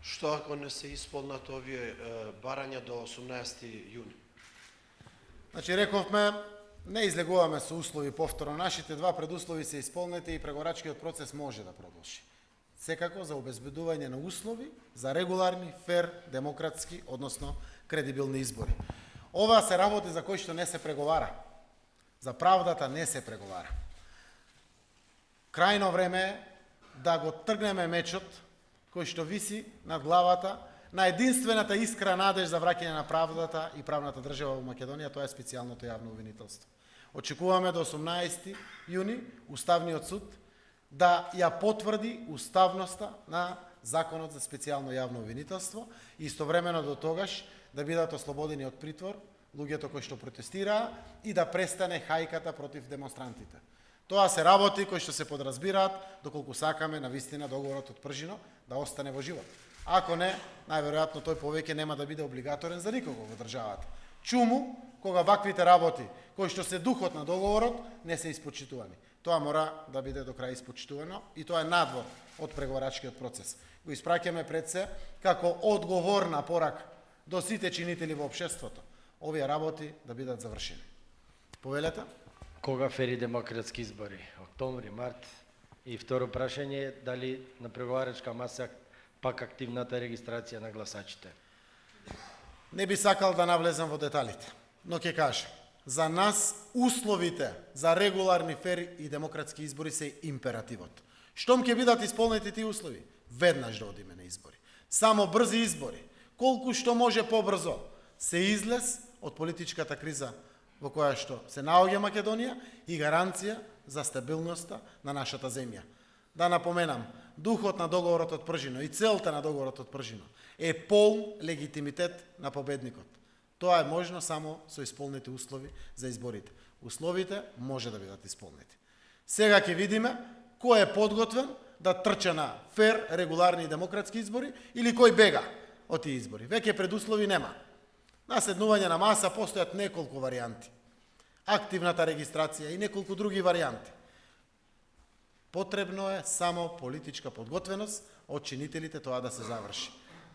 Што ако не се исполнат овие барања до 18 јуни? Значи, рековме, не излегуваме со услови повторно. Нашите два предуслови се исполнети и преговорачкиот процес може да продолжи. Секако за обезбедување на услови за регуларни, фер, демократски, односно кредибилни избори. Ова се работи за кои што не се преговара. За правдата не се преговара. Крајно време е да го тргнеме мечот кој што виси над главата на единствената искра надеж за враќање на правдата и правната држава во Македонија, тоа е специјалното јавно обвинителство. Очекуваме до 18 јуни Уставниот суд да ја потврди уставноста на Законот за специјално јавно обвинителство и истовремено до тогаш да бидат ослободени од притвор луѓето кои што протестираа и да престане хајката против демонстрантите. Тоа се работи кои што се подразбираат доколку сакаме навистина договорот од Пржино да остане во живот. Ако не, најверојатно тој повеќе нема да биде облигаторен за никого во државата. Чуму кога ваквите работи кои што се духот на договорот не се испочитувани. Тоа мора да биде до крај испочитувано и тоа е надвор од преговорачкиот процес. Го испраќаме пред се како одговорна порака до сите чинители во општеството. Овие работи да бидат завршени. Повелете? Кога фери демократски избори? Октомври, март? И второ прашање е дали на преговарачка маса пак активната регистрација на гласачите? Не би сакал да навлезам во деталите, но ќе кажам. За нас условите за регуларни, фер и демократски избори се императивот. Штом ќе бидат исполнети тие услови? Веднаш да одиме на избори. Само брзи избори. Колку што може побрзо се излез од политичката криза во која што се наоѓа Македонија и гаранција за стабилноста на нашата земја. Да напоменам, духот на договорот од Пржино и целта на договорот од Пржино е пол легитимитет на победникот. Тоа е можно само со исполнети услови за изборите. Условите може да бидат исполнети. Сега ќе видиме кој е подготвен да трча на фер, регуларни и демократски избори или кој бега од тие избори. Веќе предуслови нема. На седнување на маса постојат неколку варијанти. Активната регистрација и неколку други варијанти. Потребно е само политичка подготвеност од чинителите тоа да се заврши.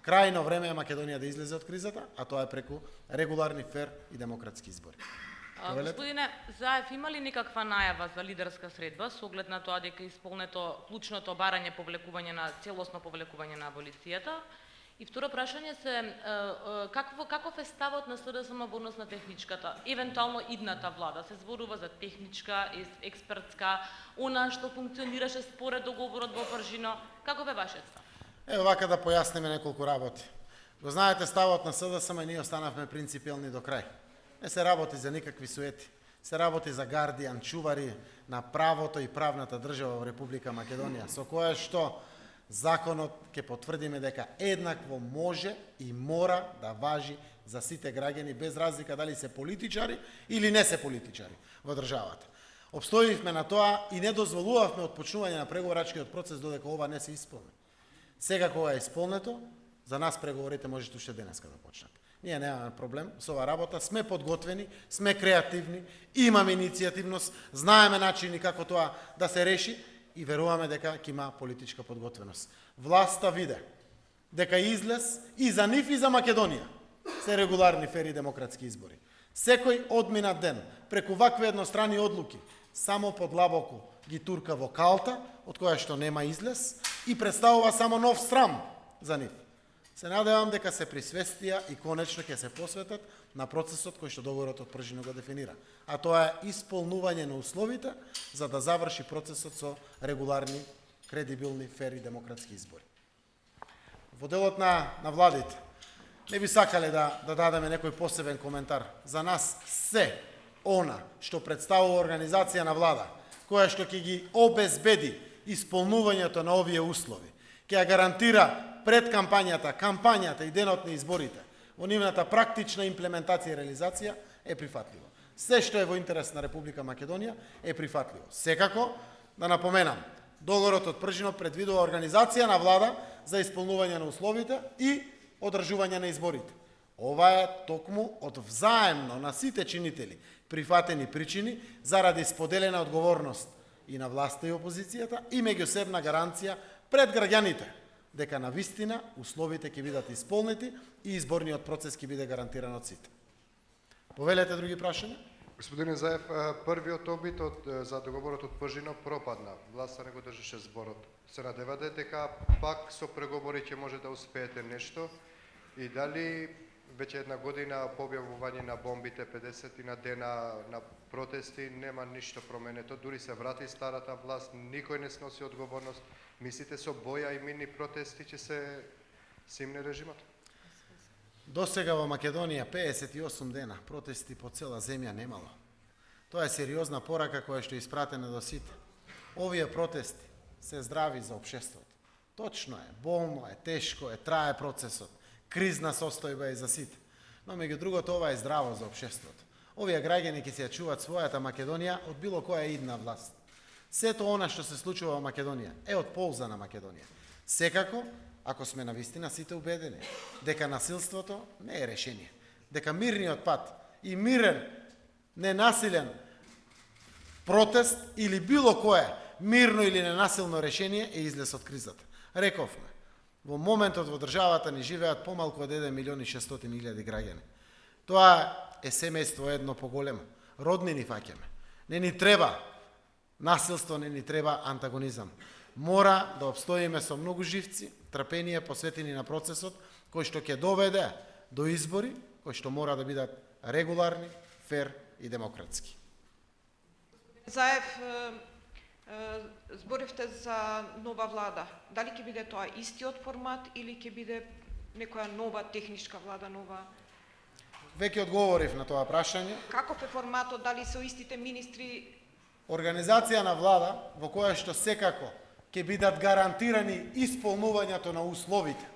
Крајно време е Македонија да излезе од кризата, а тоа е преку регуларни, фер и демократски избори. Господине Заев, има ли никаква најава за лидерска средба со оглед на тоа дека исполнето клучното барање целосно повлекување на аболицијата? И второ прашање се каков е ставот на СДСМ во однос на техничката, евентуално идната влада? Се зборува за техничка, експертска, она што функционираше според договорот во Пржино. Каков е вашиот став? Ево вака да појасниме неколку работи. Го знаете ставот на СДСМ и ние останавме принципиелни до крај. Не се работи за никакви суети. Се работи за гардијан, чувари на правото и правната држава во Република Македонија, со која што законот ќе потврдиме дека еднакво може и мора да важи за сите граѓани без разлика дали се политичари или не се политичари во државата. Обстоивме на тоа и не дозволувавме отпочнување на преговорачкиот процес додека ова не се исполни. Сега кога е исполнето, за нас преговорите можете уште денеска да почнат. Ние немаме проблем со оваа работа, сме подготвени, сме креативни, имаме иницијативност, знаеме начини како тоа да се реши и веруваме дека ќе има политичка подготвеност. Власта виде дека излез и за нив и за Македонија се регуларни, фер и демократски избори. Секој одминат ден преку вакви еднострани одлуки само подлабоко ги турка во калта, од која што нема излез и представува само нов срам за нив. Се надевам дека се присвестија и конечно ќе се посветат на процесот кој што договорот од Пржино го дефинира. А тоа е исполнување на условите за да заврши процесот со регуларни, кредибилни, фер и демократски избори. Во делот на владите, не би сакале да дадеме некој посебен коментар. За нас се она што представува организација на влада, која што ќе ги обезбеди исполнувањето на овие услови, ќе ја гарантира пред кампањата и денот на изборите, во нивната практична имплементација и реализација е прифатливо. Се што е во интерес на Република Македонија е прифатливо. Секако, да напоменам, договорот од Пржино предвидува организација на влада за исполнување на условите и одржување на изборите. Ова е токму од взаемно на сите чинители прифатени причини заради споделена одговорност и на власта и опозицијата и меѓусебна гаранција пред граѓаните дека на вистина условите ќе бидат исполнети и изборниот процес ќе биде гарантиран од сите. Повелете други прашања? Господине Заев, првиот обид за договорот од Пржино пропадна. Власта не го држеше зборот. Се надевате дека пак со преговори ќе може да успеете нешто и дали веќе една година по објавување на бомбите, 50 дена на протести, нема ништо променето, дури се врати старата власт, никој не сноси одговорност. Мислите со боја и мирни протести ќе се симне режимот? До сега во Македонија 58 дена протести по цела земја немало. Тоа е сериозна порака која што е испратена до сите. Овие протести се здрави за општеството. Точно е, болно е, тешко е, трае процесот, кризна состојба е за сите. Но меѓу другото ова е здраво за општеството. Овие граѓани ќе се ја чуваат својата Македонија од било која идна власт. Сето она што се случува во Македонија е од полза на Македонија. Секако, ако сме навистина сите убедени дека насилството не е решение, дека мирниот пат и мирен, ненасилен протест или било кое мирно или ненасилно решение е излез од кризата. Рековме, во моментот во државата ни живеат помалку од 1.600.000 граѓани. Тоа е семејство едно поголемо. Родни ни фаќаме. Не ни треба насилство, не ни треба антагонизам. Мора да обстоиме со многу живци, трпение посветени на процесот кој што ќе доведе до избори, кои што мора да бидат регуларни, фер и демократски. Заев, зборевте за нова влада. Дали ќе биде тоа истиот формат или ќе биде некоја нова техничка влада, нова? Веќе одговорив на тоа прашање. Каков е форматот, дали се истите министри? Организација на влада во која што секако ќе бидат гарантирани исполнувањето на условите.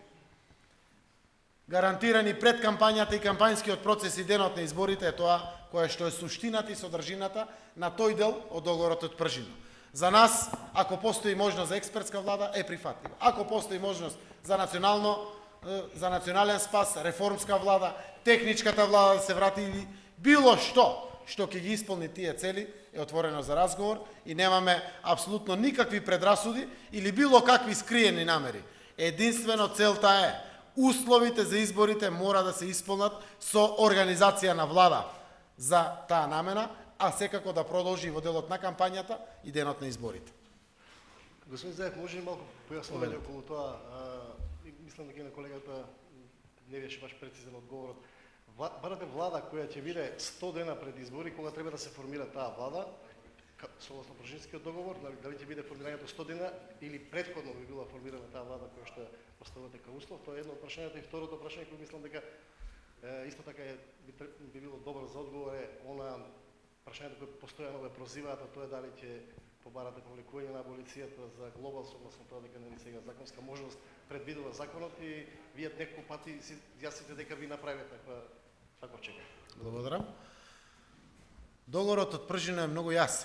Гарантирани пред кампањата и кампањскиот процес и денот на изборите е тоа која што е суштината и содржината на тој дел од договорот од Пржино. За нас, ако постои можност за експертска влада, е прифатлива. Ако постои можност за национален спас, реформска влада, техничката влада да се врати или било што ќе ги исполни тие цели, е отворено за разговор и немаме апсолутно никакви предрасуди или било какви скриени намери. Единствено целта е условите за изборите мора да се исполнат со организација на влада за таа намена, а секако да продолжи во делот на кампањата и денот на изборите. Господин Заев, може ли малку појаснување околу тоа? Мислам дека на колегата не беше баш прецизен одговорот. Барате влада која ќе биде 100 дена пред избори, кога треба да се формира таа влада, согласно Пржинскиот договор, дали ќе биде формирањето 100 дена или претходно би била формирана таа влада која што поставувате како услов? Тоа е едно од прашањата и второто прашање кој мислам дека исто така би било добро за одговор е она прашањето кој постојано ве прозиваат, а тоа е дали ќе побарате повлекување на аболицијата за глоба, согласно тоа дека нели сега законска можност предвидува законот и вие неколку пати си јасните дека ви направите таква чека. Благодарам. Договорот од Пржино е многу јасен.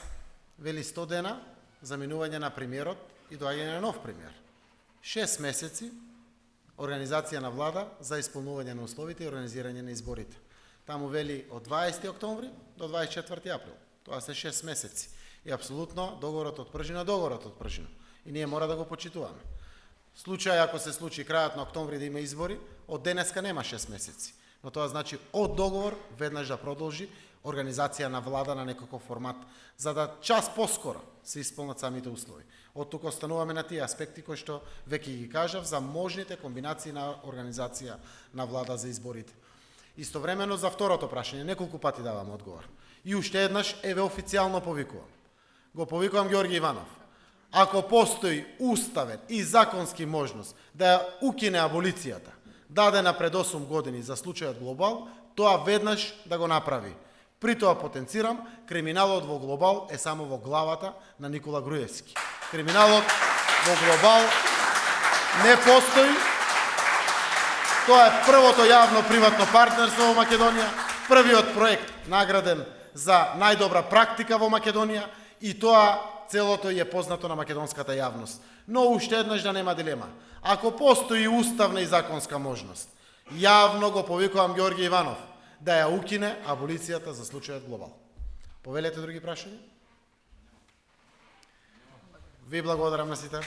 Вели 100 дена за минување на премиерот и доаѓање на нов премиер. 6 месеци организација на влада за исполнување на условите и организирање на изборите. Таму вели од 20 октомври до 24 април. Тоа се 6 месеци. И апсолутно договорот од Пржино. И ние мора да го почитуваме. Случај ако се случи крајот на октомври да има избори, од денеска нема 6 месеци. Но тоа значи од договор веднаш да продолжи организација на влада на некаков формат, за да час поскоро се исполнат самите услови. Од тука остануваме на тие аспекти кои што веќе ги кажав за можните комбинации на организација на влада за изборите. Истовремено за второто прашање, неколку пати давам одговор. И уште еднаш, еве официјално повикувам. Го повикувам Ѓорги Иванов. Ако постои уставен и законски можност да ја укине аболицијата, дадена пред 8 години за случајот Глобал, тоа веднаш да го направи. При тоа потенцирам, криминалот во Глобал е само во главата на Никола Груевски. Криминалот во Глобал не постои. Тоа е првото јавно-приватно партнерство во Македонија, првиот проект награден за најдобра практика во Македонија и тоа целото е познато на македонската јавност. Но уште еднаш да нема дилема. Ако постои уставна и законска можност, јавно го повикувам Ѓорги Иванов да ја укине аболицијата за случајот Глобал. Повелете други прашања? Ви благодарам на сите.